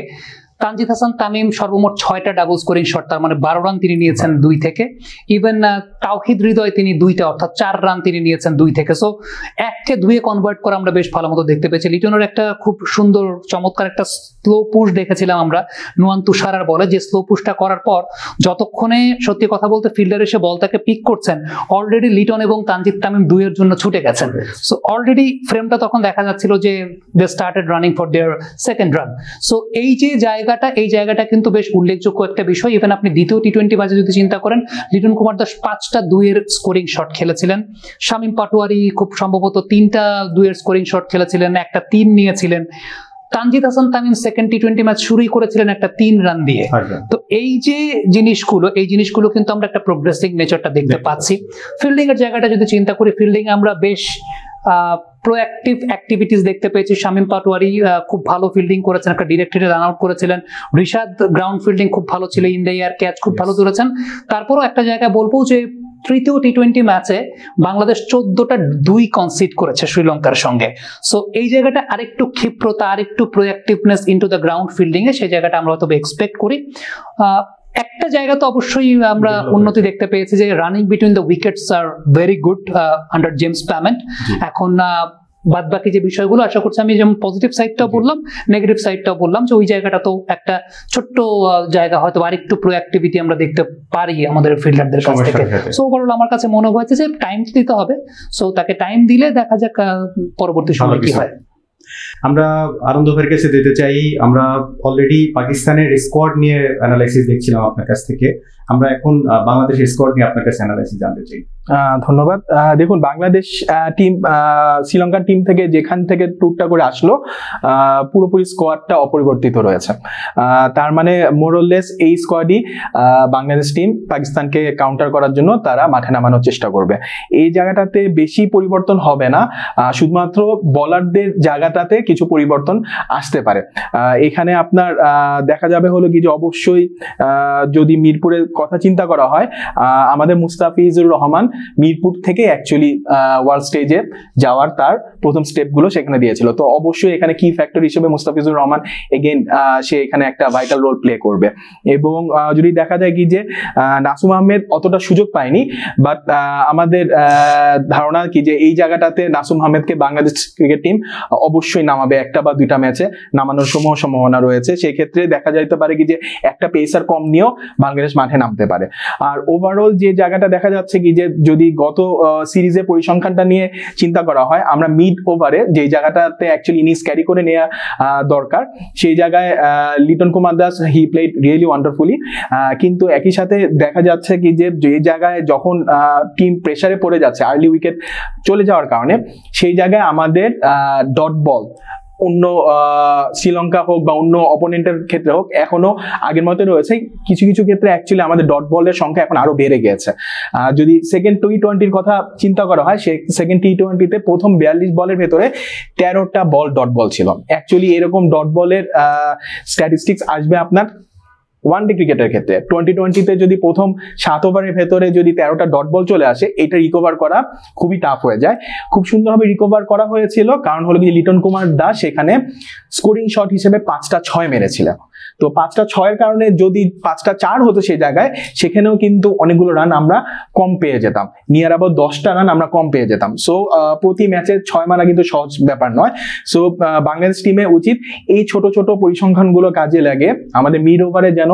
তানজিদ হাসান তামিম সর্বমোট 6টা ডাবল স্কোরিং শট, তার মানে 12 রান তিনি নিয়েছেন 2 থেকে। ইভেন তাওহিদ হৃদয় তিনি 2টা, অর্থাৎ 4 রান তিনি নিয়েছেন 2 থেকে। সো 1কে 2-এ কনভার্ট করে আমরা বেশ ভালো মতো দেখতে পেয়েছি। লিটনের একটা খুব সুন্দর চমৎকার একটা স্লো পুশ দেখেছিলাম আমরা নুয়ান তুষারার বলে, যে স্লো পুশটা করার পর যতক্ষণে সত্যি কথা বলতে ফিল্ডার এসে বলটাকে পিক করছেন, অলরেডি লিটন এবং তানজিদ তামিম 2-এর জন্য ছুটে গেছেন। সো অলরেডি ফ্রেমটা তখন দেখা যাচ্ছিল যে they started running for their second run. So এই যে এই জায়গাটা কিন্তু বেশ উল্লেখযোগ্য একটা বিষয়। ইভেন আপনি দ্বিতীয় টি20 ম্যাচে যদি চিন্তা করেন, লিটন কুমার দাস 5টা 2-এর স্কোরিং শট খেলেছিলেন, শামীম পাটোয়ারি খুব সম্ভবত 3টা 2-এর স্কোরিং শট খেলেছিলেন, একটা 3 নিয়েছিলেন। Tanzid Hasan Tamim second T20 match শুরুই করেছিলেন একটা 3 রান দিয়ে। তো এই যে জিনিসগুলো কিন্তু আমরা একটা প্রোগ্রেসিভ নেচারটা দেখতে পাচ্ছি। ফিল্ডিং এর জায়গাটা যদি চিন্তা করি, ফিল্ডিং আমরা বেশ প্রোঅ্যাক্টিভ অ্যাক্টিভিটিস দেখতে পেয়েছি। শামীম পাটোয়ারি খুব ভালো ফিল্ডিং করেছেন, একটা ডিরেক্টেড রান আউট করেছিলেন। রিশাদ গ্রাউন্ড ফিল্ডিং খুব ভালো ছিল, ইন দ্য এয়ার ক্যাচ খুব ভালো ধরেছেন। তারপরও একটা জায়গায় বলবো যে তৃতীয় টি20 ম্যাচে বাংলাদেশ 14টা 2 কনসিড করেছে শ্রীলঙ্কার সঙ্গে। সো এই জায়গাটা আরেকটু ক্ষিপ্রতা, আরেকটু proactiveness into the ground fielding এ, সেই জায়গাটা আমরা হয়তো এক্সপেক্ট করি। একটা জায়গা তো অবশ্যই আমরা উন্নতি দেখতে পেয়েছি যে running between the wickets are very good under James Pamment. এখন বাদ বাকি যে বিষয়গুলো আশা করছি, আমি যেমন পজিটিভ সাইডটাও বললাম, নেগেটিভ সাইডটাও বললাম, যে ওই জায়গাটা তো একটা ছোট্ট জায়গা, হয়তো আরেকটু প্রোঅ্যাক্টিভিটি আমরা দেখতে পারি আমাদের ফিল্ডারদের কাছ থেকে। সো ওভারঅল আমার কাছে মনে হয়েছে যে টাইম দিতে হবে। সো তাকে টাইম দিলে দেখা যাক পরবর্তী সময় কি হয়। আমরা আনন্দ ভাইয়ের কাছে দিতে চাই, আমরা অলরেডি পাকিস্তানের স্কোয়াড নিয়ে অ্যানালাইসিস দেখছিলাম আপনার কাছ থেকে, আমরা এখন বাংলাদেশের স্কোয়াড নিয়ে আপনার কাছে অ্যানালাইসিস জানতে চাই। ধন্যবাদ। দেখুন, বাংলাদেশ টিম শ্রীলঙ্কার টিম থেকে যেখান থেকে ট্যুরটা করে আসলো পুরোপুরি স্কোয়াডটা অপরিবর্তিত রয়েছে। তার মানে মোরলেস এই স্কোয়াডই বাংলাদেশ টিম পাকিস্তানকে কাউন্টার করার জন্য তারা মাঠে নামানোর চেষ্টা করবে। এই জায়গাটাতে বেশি পরিবর্তন হবে না, শুধুমাত্র বলারদের জায়গাটাতে কিছু পরিবর্তন আসতে পারে। এখানে আপনার দেখা যাবে হলো কি যে অবশ্যই যদি মিরপুরের কথা চিন্তা করা হয়, আমাদের মুস্তাফিজুর রহমান মিরপুর থেকে অ্যাকচুয়ালি ওয়ার্ল্ড স্টেজে যাওয়ার তার প্রথম স্টেপগুলো সেখানে দিয়েছিল। তো অবশ্যই এখানে কি ফ্যাক্টর হিসেবে মুস্তাফিজুর রহমান এগেইন সে এখানে একটা ভাইটাল রোল প্লে করবে। এবং যদি দেখা যায় কি যে নাসুম আহমেদ অতটা সুযোগ পায়নি, বাট আমাদের ধারণা কি যে এই জায়গাটাতে নাসুম আহমেদকে বাংলাদেশ ক্রিকেট টিম অবশ্যই নামাবে, একটা বা দুইটা ম্যাচে নামানোর সম্ভাবনা রয়েছে। সেই ক্ষেত্রে দেখা যাইতে পারে কি যে একটা পেসার কম নিয়েও বাংলাদেশ মাঠে নামতে পারে। আর ওভারঅল যে জায়গাটা দেখা যাচ্ছে কি যে যদি গত সিরিজের পরিসংখ্যানটা নিয়ে চিন্তা করা হয়, আমরা মিড ওভারে যে জায়গাটাতে অ্যাকচুয়ালি ইনিংস ক্যারি করে নেওয়া দরকার, সেই জায়গায় Liton Kumar Das he played really wonderfully. কিন্তু একই সাথে দেখা যাচ্ছে কি যে জায়গায় যখন টিম প্রেসারে পড়ে যাচ্ছে আর্লি উইকেট চলে যাওয়ার কারণে, সেই জায়গায় আমাদের ডট বল অন্য শ্রীলঙ্কা হোক বা অন্য অপোনেন্টের ক্ষেত্রে হোক এখনো আগের মতো রয়েছে। কিছু কিছু ক্ষেত্রে অ্যাকচুয়ালি আমাদের ডট বলের সংখ্যা এখন আরো বেড়ে গেছে। যদি সেকেন্ড টি-20-র কথা চিন্তা করা হয়, সে সেকেন্ড টি-20-তে প্রথম 42 বলের ভেতরে 13টা বল ডট বল ছিল। অ্যাকচুয়ালি এরকম ডট বলের স্ট্যাটিস্টিক্স আসবে আপনার ওয়ানডে ক্রিকেটের ক্ষেত্রে। 2020-তে যদি প্রথম 7 ওভারের ভেতরে যদি 13টা ডট বল চলে আসে, এটা রিকভার করা খুবই টাফ হয়ে যায়। খুব সুন্দরভাবে রিকভার করা হয়েছিল, কারণ হলো কি লিটন কুমার দাস সেখানে স্কোরিং শট হিসেবে 5টা 6 মেরেছিলেন। তো 5টা 6-এর কারণে যদি 5টা 4 হতো সেই জায়গায়, সেখানেও কিন্তু অনেকগুলো রান আমরা কম পেয়ে যেতাম, নিয়ার অ্যাবাউট 10টা রান আমরা কম পেয়ে যেতাম। সো প্রতি ম্যাচে 6 মারা কিন্তু সহজ ব্যাপার নয়। সো বাংলাদেশ টিমে উচিত এই ছোট ছোট পরিসংখ্যানগুলো কাজে লাগে, আমাদের মিড ওভারে যেন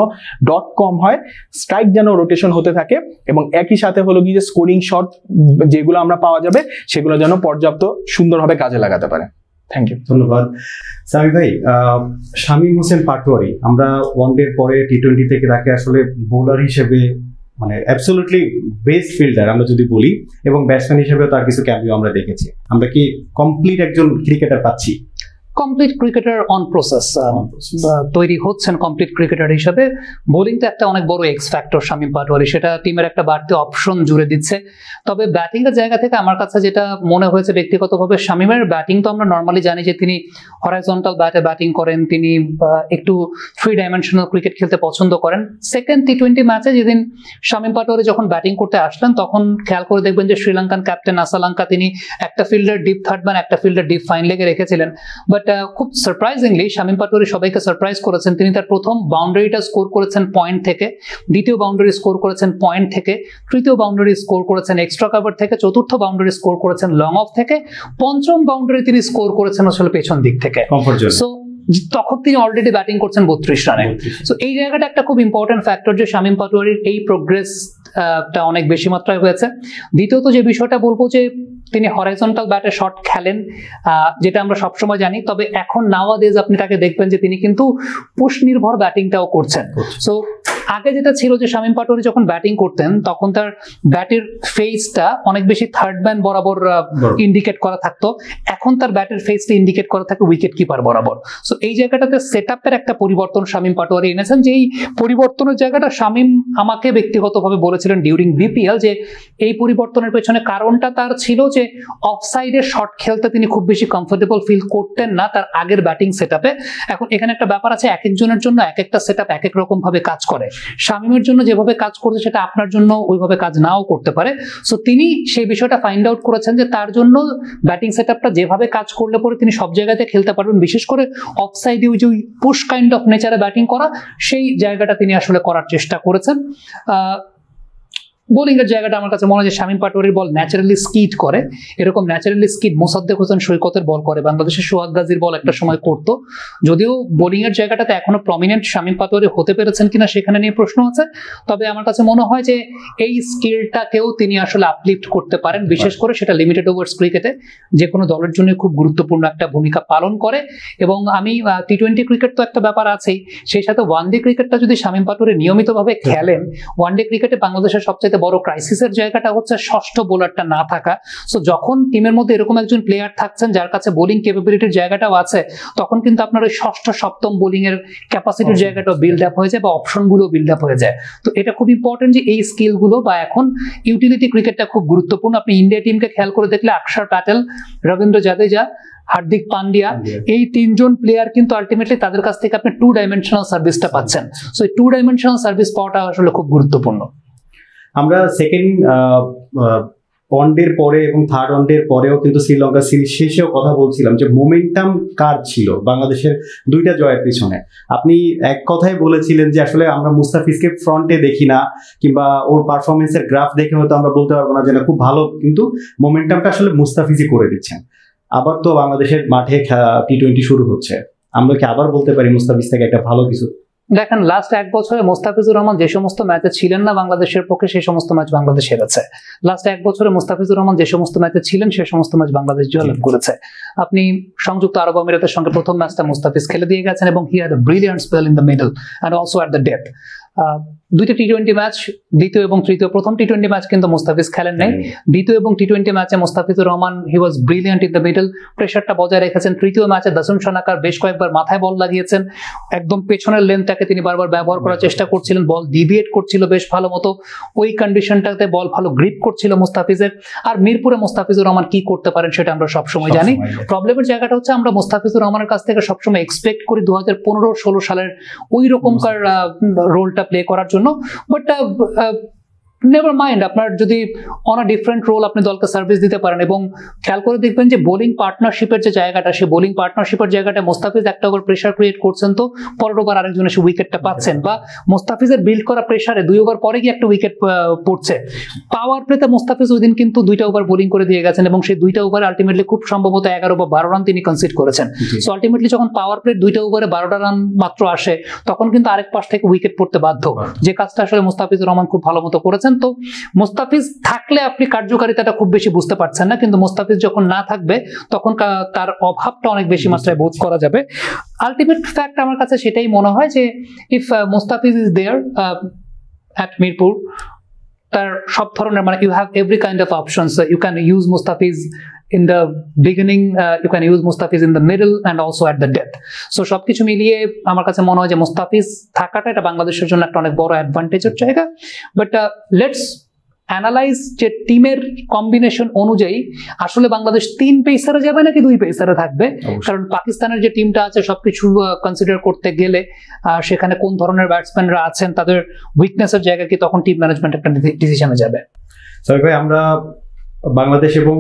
ডট কম হয়, স্ট্রাইক যেন রোটেশন হতে থাকে, এবং একই সাথে হলো কি যে স্কোরিং শট যেগুলো আমরা পাওয়া যাবে সেগুলো যেন পর্যাপ্ত সুন্দরভাবে কাজে লাগাতে পারে। Thank you. ধন্যবাদ সামি ভাই। শামীম হোসেন পাটোয়ারি, আমরা ওয়ানডের পরে টি-20 থেকে তাকে আসলে বোলার হিসেবে মানে অ্যাবসলিউটলি বেস্ট ফিল্ডার আমরা যদি বলি, এবং ব্যাটসম্যান হিসেবেও তার কিছু ক্যামিও আমরা দেখেছি। আমরা কি কমপ্লিট একজন ক্রিকেটার পাচ্ছি? কমপ্লিট ক্রিকেটার অন প্রসেস তৈরি হচ্ছেন কমপ্লিট ক্রিকেটার হিসাবে। বোলিংটা একটা অনেক বড় এক্স ফ্যাক্টর শামীম পাটোয়ারি, সেটা টিমের একটা বাড়তি অপশন জুড়ে দিচ্ছে। তবে ব্যাটিং এর জায়গা থেকে আমার কাছে যেটা মনে হয়েছে ব্যক্তিগতভাবে, শামীমের ব্যাটিং তো আমরা নর্মালি জানি যে তিনি হরাইজন্টাল ব্যাটে ব্যাটিং করেন, তিনি একটু 3 ডাইমেনশনাল ক্রিকেট খেলতে পছন্দ করেন। সেকেন্ড টি-20 ম্যাচে যেদিন শামীম পাটোয়ারি যখন ব্যাটিং করতে আসলেন, তখন খেয়াল করে দেখবেন যে শ্রীলঙ্কান ক্যাপ্টেন আসালাঙ্কা তিনি একটা ফিল্ডার ডিপ থার্ড ম্যান, একটা ফিল্ডার ডিপ ফাইন লেগে রেখেছিলেন। বাট খুব সারপ্রাইজিংলি শামীম পাটোয়ারি সবাইকে সারপ্রাইজ করেছেন। তিনি তার প্রথম বাউন্ডারিটা স্কোর করেছেন পয়েন্ট থেকে, দ্বিতীয় বাউন্ডারি স্কোর করেছেন পয়েন্ট থেকে, তৃতীয় বাউন্ডারি স্কোর করেছেন এক্সট্রা কভার থেকে, চতুর্থ বাউন্ডারি স্কোর করেছেন লং অফ থেকে, পঞ্চম বাউন্ডারি তিনি স্কোর করেছেন আসলে পেছন দিক থেকে। সো তখন তিনি অলরেডি ব্যাটিং করছেন 32 রানে। সো এই জায়গাটা একটা খুব ইম্পর্টেন্ট ফ্যাক্টর যে শামীম পাটোয়ারির এই প্রোগ্রেসটা অনেক বেশি মাত্রায় হয়েছে। দ্বিতীয়ত যে বিষয়টা বলবো যে তিনি হরাইজন্টাল ব্যাটে শট খেলেন, যেটা আমরা সবসময় জানি। তবে এখন নাওয়াডেজ আপনি তাকে দেখবেন যে তিনি কিন্তু পুশ নির্ভর ব্যাটিংটাও করছেন। সো আগে যেটা ছিল যে শামীম পাটোয়ারি যখন ব্যাটিং করতেন তখন তার ব্যাটের ফেসটা অনেক বেশি থার্ড ম্যান বরাবর ইন্ডিকেট করা থাকতো, এখন তার ব্যাটের ফেসটা ইন্ডিকেট করা থাকে উইকেট কিপার বরাবর। সো এই জায়গাটাতে সেট আপের একটা পরিবর্তন শামীম পাটোয়ারি এনেছেন। যে এই পরিবর্তনের জায়গাটা শামীম আমাকে ব্যক্তিগতভাবে বলেছিলেন ডিউরিং বিপিএল যে এই পরিবর্তনের পেছনে কারণটা তার ছিল যে অফসাইডে শট খেলতে তিনি খুব বেশি কমফোর্টেবল ফিল করতেন না তার আগের ব্যাটিং সেট আপে। এখন এখানে একটা ব্যাপার আছে, এক একজনের জন্য এক একটা সেট আপ এক এক রকম ভাবে কাজ করে। শামীমের জন্য যেভাবে কাজ করছে সেটা আপনার জন্য ওইভাবে কাজ নাও করতে পারে। সো তিনি সেই বিষয়টা ফাইন্ড আউট করেছেন যে তার জন্য ব্যাটিং সেট আপটা যেভাবে কাজ করলে পরে তিনি সব জায়গাতে খেলতে পারবেন, বিশেষ করে অফসাইডে ওই যে পুশ কাইন্ড অফ নেচারে ব্যাটিং করা, সেই জায়গাটা তিনি আসলে করার চেষ্টা করেছেন। বোলিং এর জায়গাটা আমার কাছে মনে হয় যে শামীম পাটোয়ারির বল ন্যাচারালি স্কিড করে, এরকম ন্যাচারালি স্কিড মোসাদ্দেক হোসেন সৈকতের বল করে, বাংলাদেশের সোহাগ গাজীর বল একটা সময় করতো। যদিও বোলিং এর জায়গাটাতে এখনো প্রমিনেন্ট শামীম পাটোয়ারি হতে পেরেছেন কিনা সেখানে নিয়ে প্রশ্ন আছে। তবে আমার কাছে মনে হয় যে এই স্কিলটাকেও তিনি আসলে আপলিফট করতে পারেন, বিশেষ করে সেটা লিমিটেড ওভার্স ক্রিকেটে যে কোনো দলের জন্য খুব গুরুত্বপূর্ণ একটা ভূমিকা পালন করে। এবং আমি টি-20 ক্রিকেট তো একটা ব্যাপার আছেই, সেই সাথে ওয়ানডে ক্রিকেটটা যদি শামীম পাটোয়ারি নিয়মিতভাবে খেলেন, ওয়ানডে ক্রিকেটে বাংলাদেশের সবচেয়ে সবচেয়ে বড় ক্রাইসিসের জায়গাটা হচ্ছে ষষ্ঠ বোলারটা না থাকা। সো যখন টিমের মধ্যে এরকম একজন প্লেয়ার থাকছেন যার কাছে বোলিং ক্যাপাবিলিটির জায়গাটাও আছে, তখন কিন্তু আপনার ওই ষষ্ঠ সপ্তম বোলিং এর ক্যাপাসিটির জায়গাটাও বিল্ড আপ হয়ে যায় বা অপশনগুলো বিল্ড আপ হয়ে যায়। তো এটা খুব ইম্পর্টেন্ট যে এই স্কিলগুলো বা এখন ইউটিলিটি ক্রিকেটটা খুব গুরুত্বপূর্ণ। আপনি ইন্ডিয়া টিমকে খেয়াল করে দেখলে অক্ষর প্যাটেল, রবীন্দ্র জাদেজা, হার্দিক পান্ডিয়া, এই তিনজন প্লেয়ার কিন্তু আলটিমেটলি তাদের কাছ থেকে আপনি 2 ডাইমেনশনাল সার্ভিসটা পাচ্ছেন। সো এই 2 ডাইমেনশনাল সার্ভিস পাওয়াটা আসলে খুব গুরুত্বপূর্ণ। আমরা সেকেন্ড ওয়ানডের পরে এবং থার্ড ওয়ানডের পরেও কিন্তু শ্রীলঙ্কা সিরিজ শেষেও কথা বলছিলাম যে মোমেন্টাম কার ছিল বাংলাদেশের 2টা জয়ের পিছনে। আপনি এক কথায় বলেছিলেন যে আসলে আমরা মুস্তাফিজকে ফ্রন্টে দেখি না, কিংবা ওর পারফরমেন্সের গ্রাফ দেখে হয়তো আমরা বলতে পারবো না যে না খুব ভালো, কিন্তু মোমেন্টামটা আসলে মুস্তাফিজই করে দিচ্ছেন। আবার তো বাংলাদেশের মাঠে টি-20 শুরু হচ্ছে, আমরা কি আবার বলতে পারি মুস্তাফিজ থেকে একটা ভালো কিছু? দেখেন, লাস্ট 1 বছরে মুস্তাফিজুর রহমান যে সমস্ত ম্যাচে ছিলেন না বাংলাদেশের পক্ষে, সেই সমস্ত ম্যাচ বাংলাদেশ হেরেছে। লাস্ট 1 বছরে মুস্তাফিজুর রহমান যে সমস্ত ম্যাচে ছিলেন সেই সমস্ত ম্যাচ বাংলাদেশ জয়লাভ করেছে। আপনি সংযুক্ত আরব আমিরাতের সঙ্গে প্রথম ম্যাচটা মুস্তাফিজ খেলে দিয়ে গেছেন এবং he had a brilliant spell in the middle and also at the depth. 2টা টি-20 ম্যাচ, দ্বিতীয় এবং তৃতীয়, প্রথম টি-20 ম্যাচ কিন্তু মুস্তাফিজ খেলেন নাই। দ্বিতীয় এবং টি-20 ম্যাচে Mustafizur Rahman he was brilliant in the middle, প্রেশারটা বজায় রেখেছেন। তৃতীয় ম্যাচে দাসুন সানাকার বেশ কয়েকবার মাথায় বল লাগিয়েছেন, একদম পেছনের লেন্থটাকে তিনি বারবার ব্যবহার করার চেষ্টা করছিলেন, বল ডিভিয়েট করছিল বেশ ভালো মতো, ওই কন্ডিশনটাতে বল ভালো গ্রিপ করছিল মুস্তাফিজের। আর মিরপুরে মুস্তাফিজুর রহমান কি করতে পারেন সেটা আমরা সবসময় জানি। প্রবলেমের জায়গাটা হচ্ছে আমরা মুস্তাফিজুর রহমানের কাছ থেকে সবসময় এক্সপেক্ট করি 2015-16 সালের ওই রকমকার রোলটা প্লে করার জন্য, বাট নেভার মাইন্ড, আপনার যদি অন আ ডিফারেন্ট রোল আপনি দলকে সার্ভিস দিতে পারেন। এবং খেয়াল করে দেখবেন যে বোলিং পার্টনারশিপের যে জায়গাটা, সেই বোলিং পার্টনারশিপের জায়গাটা মুস্তাফিজ একটা ওভার প্রেশার ক্রিয়েট করছেন, তো পরের ওভার আরেকজন এসে উইকেটটা পাচ্ছেন, বা মুস্তাফিজের বিল্ড করা প্রেশারে 2 ওভার পরে গিয়ে একটা উইকেট পড়ছে। পাওয়ার প্লেতে মুস্তাফিজ ওই দিন কিন্তু 2টা ওভার বোলিং করে দিয়ে গেছেন এবং সেই 2টা ওভারে আলটিমেটলি খুব সম্ভবত 11 বা 12 রান তিনি কনসিড করেছেন। সো আলটিমেটলি যখন পাওয়ার প্লেট 2টা ওভারে 12টা রান মাত্র আসে, তখন কিন্তু আরেক পাশ থেকে উইকেট পড়তে বাধ্য, যে কাজটা আসলে মুস্তাফিজুর রহমান খুব ভালো মতো করেছেন। তো মুস্তাফিজ থাকলে আপনি কার্যকারিতাটা খুব বেশি বুঝতে পারছেন না, কিন্তু মুস্তাফিজ যখন না থাকবে তখন তার অভাবটা অনেক বেশি মাত্রায় বোধ করা যাবে। আলটিমেট ফ্যাক্ট আমার কাছে সেটাই মনে হয় যে if Mustafiz is there at Mirpur, তার সব ধরনের মানে you have every kind of options. You can use Mustafiz in the beginning, you can use Mustafiz in the middle and also at the depth. So সবকিছু মিলিয়ে আমার কাছে মনে হয় যে মুস্তাফিজ থাকাটা এটা বাংলাদেশের জন্য একটা অনেক বড় অ্যাডভান্টেজের জায়গা। বাট লেটস অ্যানালাইজ যে টিমের কম্বিনেশন অনুযায়ী আসলে বাংলাদেশ 3 পেসারে যাবে নাকি 2 পেসারে থাকবে, কারণ পাকিস্তানের যে টিমটা আছে সবকিছু কনসিডার করতে গেলে সেখানে কোন ধরনের ব্যাটসম্যানরা আছেন, তাদের উইকনেসের জায়গা কি, তখন টিম ম্যানেজমেন্ট একটা ডিসিশনে যাবে। সরি ভাই, আমরা বাংলাদেশ এবং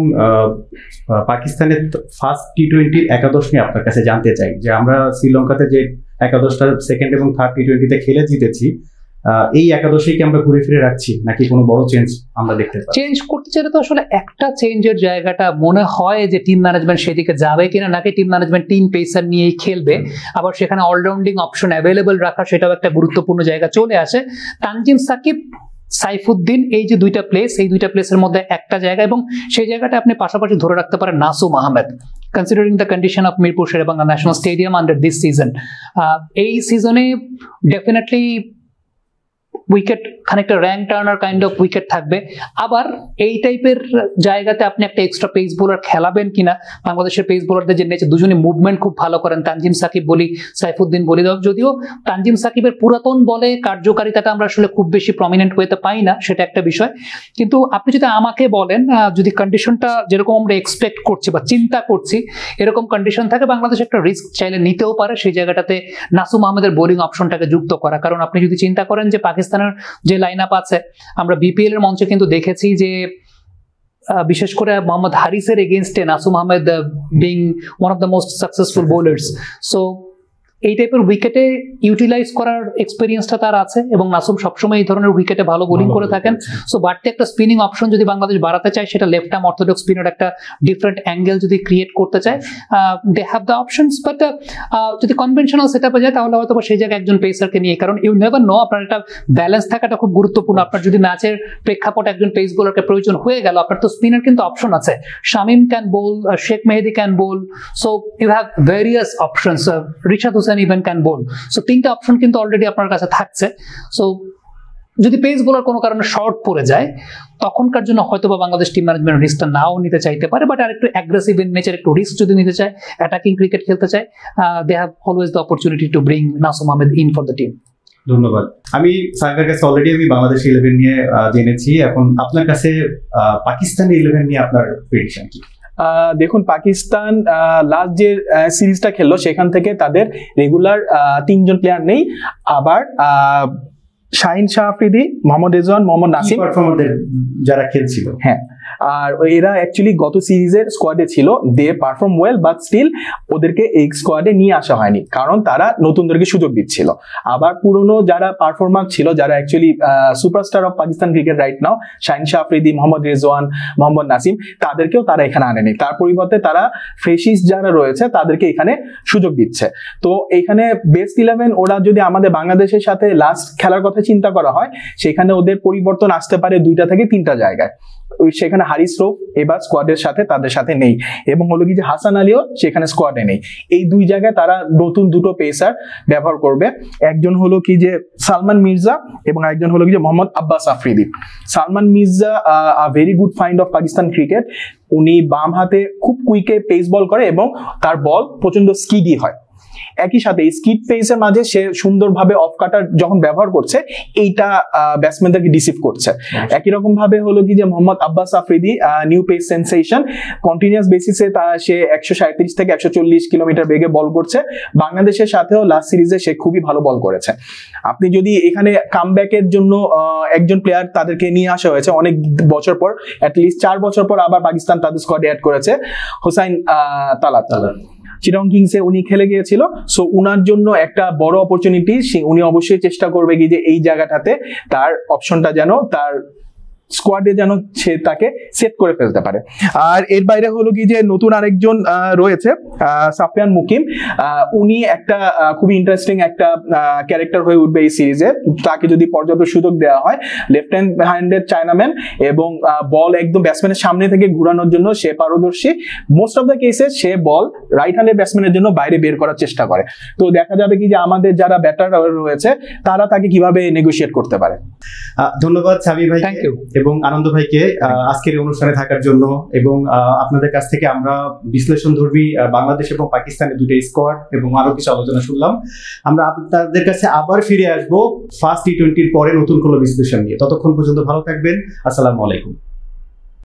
পাকিস্তানের ফার্স্ট টি-20 একাদশ নিয়ে আপনার কাছে জানতে চাই যে আমরা শ্রীলঙ্কাতে যে একাদশটা সেকেন্ড এবং থার্ড টি-20তে খেলে জিতেছি, এই একাদশেই কি আমরা ঘুরে ফিরে রাখছি নাকি কোনো বড় চেঞ্জ আমরা দেখতে পাই? চেঞ্জ করতে চাইলে তো আসলে একটা চেঞ্জের জায়গাটা মনে হয় যে টিম ম্যানেজমেন্ট সেদিকে যাবে কিনা, নাকি টিম ম্যানেজমেন্ট 3 পেসার নিয়েই খেলবে, আবার সেখানে অলরাউন্ডিং অপশন অ্যাভেলেবল রাখা সেটাও একটা গুরুত্বপূর্ণ জায়গা চলে আসে। তানজিম সাকিব, সাইফুদ্দিন, এই যে 2টা প্লেস, এই 2টা প্লেসের মধ্যে একটা জায়গা, এবং সেই জায়গাটা আপনি পাশাপাশি ধরে রাখতে পারেন Nasum Ahmed, considering the condition of Mirpur Sher-e-Bangla national stadium under this season. এই সিজনে ডেফিনেটলি উইকেট খানিকটা rank turner kind of wicket থাকবে। আবার এই টাইপের জায়গাতে আপনি একটা এক্সট্রা পেস বোলার খেলাবেন কিনা, বাংলাদেশের পেস বোলারদের যে নেচে দুজনই মুভমেন্ট খুব ভালো করেন, তানজিম সাকিব বলি, সাইফুদ্দিন বলি, যদিও তানজিম সাকিবের পুরাতন বলে কার্যকারিতাটা আমরা আসলে খুব বেশি প্রমিনেন্ট হতে পাই না, সেটা একটা বিষয়। কিন্তু আপনি যদি আমাকে বলেন, যদি কন্ডিশনটা যেরকম আমরা এক্সপেক্ট করছি বা চিন্তা করছি এরকম কন্ডিশন থাকে, বাংলাদেশ একটা রিস্ক চাইলে নিতেও পারে সেই জায়গাটাতে নাসুম আহমেদের বোলিং অপশনটাকে যুক্ত করা। কারণ আপনি যদি চিন্তা করেন যে পাকিস্তানের যে লাইন আপ আছে, আমরা বিপিএল এর মঞ্চে কিন্তু দেখেছি যে বিশেষ করে মোহাম্মদ হারিসের এগেইনস্টে Nasum Ahmed being one of the most successful bowlers. So এই টাইপের উইকেটে ইউটিলাইজ করার এক্সপেরিয়েন্সটা তার আছে এবং নাসুম সবসময় এই ধরনের উইকেটে ভালো বোলিং করে থাকেন। সো বাড়তি একটা স্পিনিং অপশন যদি বাংলাদেশ বাড়াতে চায়, সেটা লেফট আর্ম অর্থোডক্স স্পিনের একটা ডিফারেন্ট অ্যাঙ্গেল যদি ক্রিয়েট করতে চায়, they have the options. But যদি কনভেনশনাল সেট আপে যায় তাহলে হয়তো সেই জায়গায় একজন পেসারকে নিয়ে, কারণ ইউ নেভার নো, আপনার একটা ব্যালেন্স থাকাটা খুব গুরুত্বপূর্ণ। আপনার যদি ম্যাচের প্রেক্ষাপটে একজন পেস বোলারকে প্রয়োজন হয়ে গেল, আপনার তো স্পিনার কিন্তু অপশন আছে, Shamim can bowl, Sheikh Mehedi can bowl, so you have various options, Rishad Hossain even can bowl. So 3টা অপশন কিন্তু অলরেডি আপনার কাছে থাকছে। সো যদি পেস বোলার কোনো কারণে শর্ট পড়ে যায় তখনকার জন্য হয়তো বা বাংলাদেশ টিম ম্যানেজমেন্ট রিস্কটা নাও নিতে চাইতে পারে, বাট আর একটু অ্যাগ্রেসিভ ইন নেচার, একটু রিস্ক যদি নিতে চায়, অ্যাটাকিং ক্রিকেট খেলতে চায়, they have always the opportunity to bring Nasum Ahmed in for the team. ধন্যবাদ। আমি সাইফের কাছে অলরেডি আমি বাংলাদেশ 11 নিয়ে জেনেছি, এখন আপনার কাছে পাকিস্তান 11 নিয়ে আপনার প্রেডিকশন কি? দেখুন, পাকিস্তান লাস্ট যে সিরিজটা খেললো সেখান থেকে তাদের রেগুলার 3 জন প্লেয়ার নেই, আবার শাহিন শাহ আফ্রিদি, মোহাম্মদ রেজওয়ান, মোহাম্মদ নাসিম পারফর্মারদের যারা খেলছিল, হ্যাঁ, আর এরা অ্যাকচুয়ালি গত সিরিজের স্কোয়াডে ছিল, দে পারফর্ম ওয়েল, বাট স্টিল ওদেরকে এই স্কোয়াডে নিয়ে আসা হয়নি কারণ তারা নতুনদেরকে সুযোগ দিচ্ছিল। আবার পুরনো যারা পারফর্মার ছিল, যারা actually superstar of Pakistan cricket right now, Shaheen Shah Afridi, Mohammad Rizwan, Mohammad Naseem, তাদেরকেও তারা এখানে আনেনি। তার পরিবর্তে তারা ফ্রেশিস যারা রয়েছে তাদেরকে এখানে সুযোগ দিচ্ছে। তো এখানে বেস্ট 11 ওরা যদি আমাদের বাংলাদেশের সাথে লাস্ট খেলার কথা চিন্তা করা হয়, সেখানে ওদের পরিবর্তন আসতে পারে 2টা থেকে 3টা জায়গায়। সেখানে হারিস রৌফ এবার স্কোয়াডের সাথে তাদের সাথে নেই, এবং হলো কি যে হাসান আলীও সেখানে স্কোয়াডে নেই। এই 2 জায়গায় তারা নতুন 2টো পেসার ব্যবহার করবে, একজন হলো কি যে সালমান মির্জা এবং একজন হলো কি যে Mohammad Abbas Afridi. Salman Mirza a very good find of Pakistan cricket, উনি বাম হাতে খুব কুইকে পেস বল করে এবং তার বল প্রচন্ড স্কিডি হয়। একই সাথে স্কিড পেসের মাঝে সে সুন্দরভাবে অফ কাটার যখন ব্যবহার করছে, এইটা ব্যাটসম্যানদেরকে ডিসিভ করছে। একই রকম ভাবে হলো কি যে Mohammad Abbas Afridi new pace sensation, continuous বেসিসে সে 137 থেকে 140 কিলোমিটার বেগে বল করছে। বাংলাদেশের সাথেও লাস্ট সিরিজে সে খুবই ভালো বল করেছে। আপনি যদি এখানে কামব্যাকের জন্য একজন প্লেয়ার তাদেরকে নিয়ে আসা হয়েছে অনেক বছর পর, অ্যাটলিস্ট 4 বছর পর আবার পাকিস্তান তাদের স্কোয়াডে অ্যাড করেছে হোসাইন তালাত। চিটাগং কিংসে উনি খেলে গিয়েছিল, সো উনার জন্য একটা বড় অপরচুনিটি। উনি অবশ্যই চেষ্টা করবে কি যে এই জায়গাটাতে তার অপশনটা যেন তার স্কোয়াডে যেন সে তাকে সেট করে ফেলতে পারে। আর এর বাইরে হলো কি যে নতুন আরেকজন রয়েছে সাফিয়ান মুকিম, উনি একটা খুবই ইন্টারেস্টিং একটা ক্যারেক্টার হয়ে উঠবে এই সিরিজে। তাকে যদি পর্যাপ্ত সুযোগ দেওয়া হয়, লেফট হ্যান্ডের চায়নাম্যান এবং বল একদম ব্যাটসম্যানের সামনে থেকে ঘুরানোর জন্য সে পারদর্শী। মোস্ট অফ দ্য কেসে সে বল রাইট হ্যান্ডের ব্যাটসম্যানের জন্য বাইরে বের করার চেষ্টা করে। তো দেখা যাবে কি যে আমাদের যারা ব্যাটার রয়েছে তারা তাকে কিভাবে নেগোশিয়েট করতে পারে। ধন্যবাদ সাবি ভাই এবং আনন্দ ভাইকে আজকের এই অনুষ্ঠানে থাকার জন্য, এবং আপনাদের কাছ থেকে আমরা বিশ্লেষণধর্মী বাংলাদেশ এবং পাকিস্তানের 2টা স্কোয়াড এবং আরো কিছু আলোচনা শুনলাম। আমরা আপনাদের কাছে আবার ফিরে আসবো ফার্স্ট টি-20 পরে নতুন কোনো বিশ্লেষণ নিয়ে। ততক্ষণ পর্যন্ত ভালো থাকবেন। আসসালামু আলাইকুম।